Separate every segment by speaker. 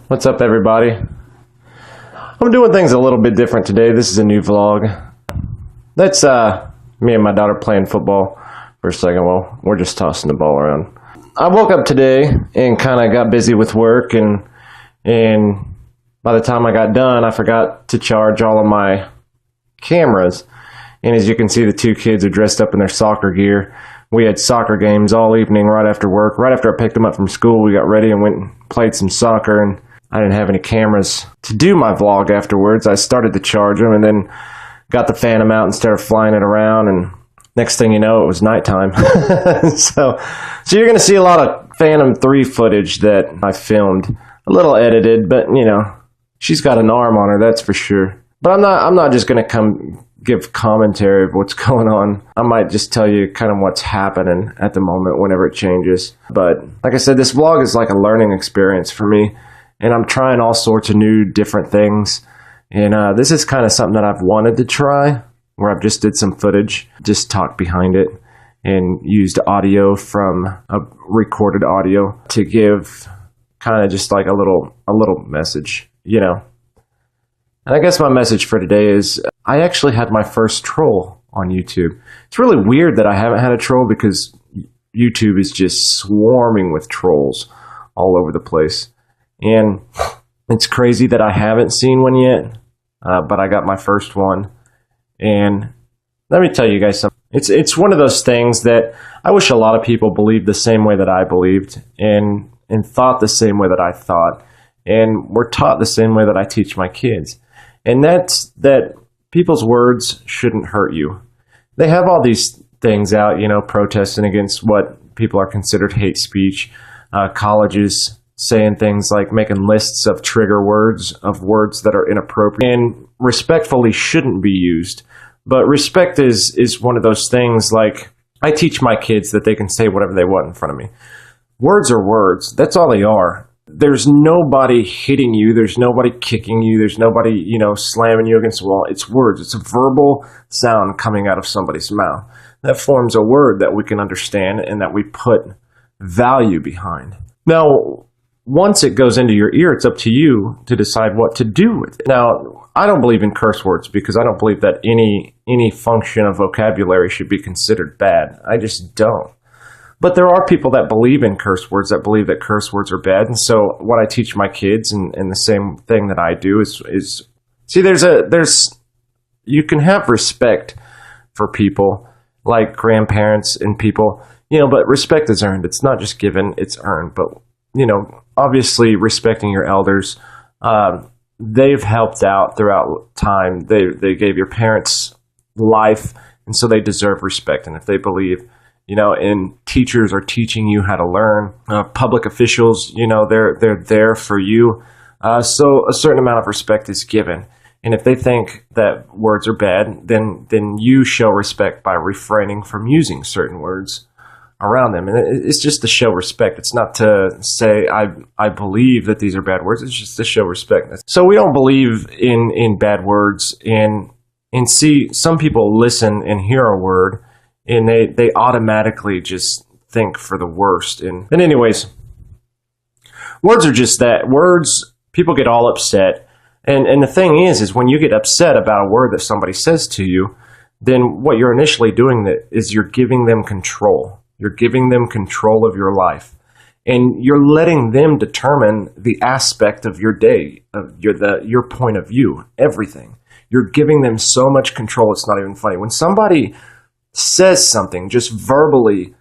Speaker 1: What's up, everybody? I'm doing things a little bit different today. This is a new vlog. That's me and my daughter playing football for a second. Well, we're just tossing the ball around. I woke up today and kind of got busy with work, and by the time I got done, I forgot to charge all of my cameras. And as you can see, the two kids are dressed up in their soccer gear. We had soccer games all evening right after work. Right after I picked them up from school, we got ready and went and played some soccer, and I didn't have any cameras to do my vlog afterwards. I started to charge them and then got the Phantom out and started flying it around, and next thing you know, it was nighttime. so you're going to see a lot of Phantom 3 footage that I filmed. A little edited, but, you know, she's got an arm on her, that's for sure. But I'm not just going to come give commentary of what's going on. I might just tell you kind of what's happening at the moment whenever it changes. But like I said, this vlog is like a learning experience for me, and I'm trying all sorts of new different things. And this is kind of something that I've wanted to try, where I've just did some footage, just talked behind it, and used audio from a recorded audio to give kind of just like a little message, you know. And I guess my message for today is I actually had my first troll on YouTube. It's really weird that I haven't had a troll because YouTube is just swarming with trolls all over the place. And it's crazy that I haven't seen one yet, but I got my first one. And let me tell you guys something. It's one of those things that I wish a lot of people believed the same way that I believed and thought the same way that I thought and were taught the same way that I teach my kids. And that's that people's words shouldn't hurt you. They have all these things out, you know, protesting against what people are considered hate speech. Colleges saying things like making lists of trigger words, of words that are inappropriate and respectfully shouldn't be used. But respect is one of those things, like I teach my kids that they can say whatever they want in front of me. Words are words. That's all they are. There's nobody hitting you. There's nobody kicking you. There's nobody, you know, slamming you against the wall. It's words. It's a verbal sound coming out of somebody's mouth. That forms a word that we can understand and that we put value behind. Now, once it goes into your ear, it's up to you to decide what to do with it. Now, I don't believe in curse words because I don't believe that any function of vocabulary should be considered bad. I just don't. But there are people that believe in curse words, that believe that curse words are bad. And so what I teach my kids, and the same thing that I do is see, you can have respect for people like grandparents and people, you know, but respect is earned. It's not just given, it's earned. But, you know, obviously respecting your elders, they've helped out throughout time. They gave your parents life, and so they deserve respect. And if they believe, you know, and teachers are teaching you how to learn. Public officials, you know, they're there for you. So a certain amount of respect is given. And if they think that words are bad, then you show respect by refraining from using certain words around them. And it's just to show respect. It's not to say, I believe that these are bad words. It's just to show respect. So we don't believe in bad words. And see, some people listen and hear a word, and they automatically just think for the worst. And anyways, words are just that. Words, people get all upset. And the thing is when you get upset about a word that somebody says to you, then what you're initially doing is you're giving them control. You're giving them control of your life. And you're letting them determine the aspect of your day, of your point of view, everything. You're giving them so much control, it's not even funny. When somebody says something, just verbally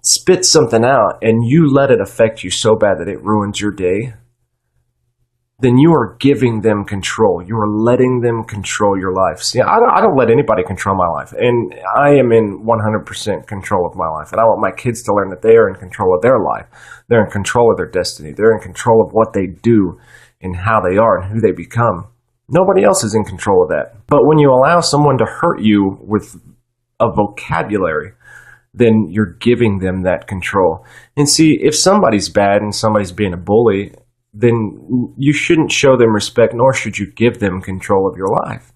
Speaker 1: spits something out, and you let it affect you so bad that it ruins your day, then you are giving them control. You are letting them control your life. See, I don't let anybody control my life, and I am in 100% control of my life, and I want my kids to learn that they are in control of their life. They're in control of their destiny. They're in control of what they do and how they are and who they become. Nobody else is in control of that. But when you allow someone to hurt you with a vocabulary, then you're giving them that control. And see, if somebody's bad and somebody's being a bully, then you shouldn't show them respect, nor should you give them control of your life.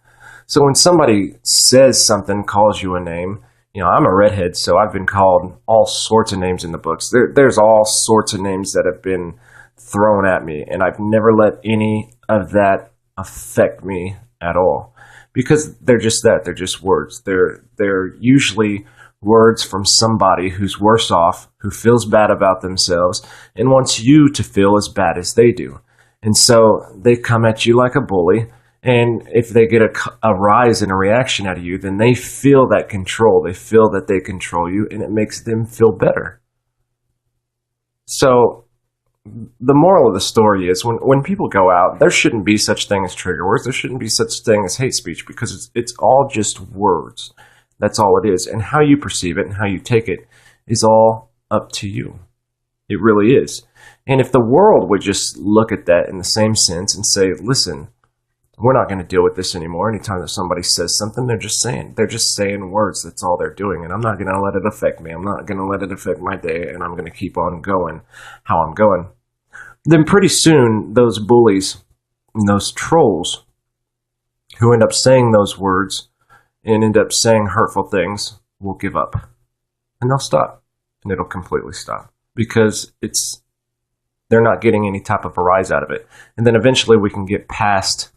Speaker 1: So when somebody says something, calls you a name, you know, I'm a redhead, so I've been called all sorts of names in the books. There's all sorts of names that have been thrown at me, and I've never let any of that affect me at all, because they're just that. They're just words. They're usually words from somebody who's worse off, who feels bad about themselves, and wants you to feel as bad as they do. And so they come at you like a bully, and if they get a rise in a reaction out of you, then they feel that control. They feel that they control you, and it makes them feel better. So the moral of the story is when people go out, there shouldn't be such thing as trigger words. There shouldn't be such thing as hate speech, because it's all just words. That's all it is. And how you perceive it and how you take it is all up to you. It really is. And if the world would just look at that in the same sense and say, listen, we're not going to deal with this anymore. Anytime that somebody says something, they're just saying words. That's all they're doing. And I'm not going to let it affect me. I'm not going to let it affect my day. And I'm going to keep on going how I'm going. Then pretty soon, those bullies and those trolls who end up saying those words and end up saying hurtful things will give up. And they'll stop. And it'll completely stop. Because they're not getting any type of a rise out of it. And then eventually we can get past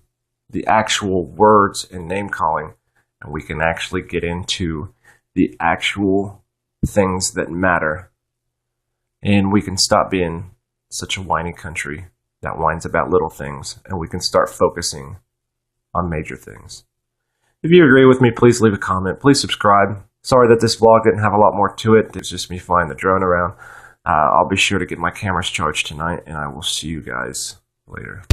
Speaker 1: the actual words and name calling, and we can actually get into the actual things that matter. And we can stop being such a whiny country that whines about little things, and we can start focusing on major things. If you agree with me, please leave a comment. Please subscribe. Sorry that this vlog didn't have a lot more to it. It's just me flying the drone around. I'll be sure to get my cameras charged tonight, and I will see you guys later.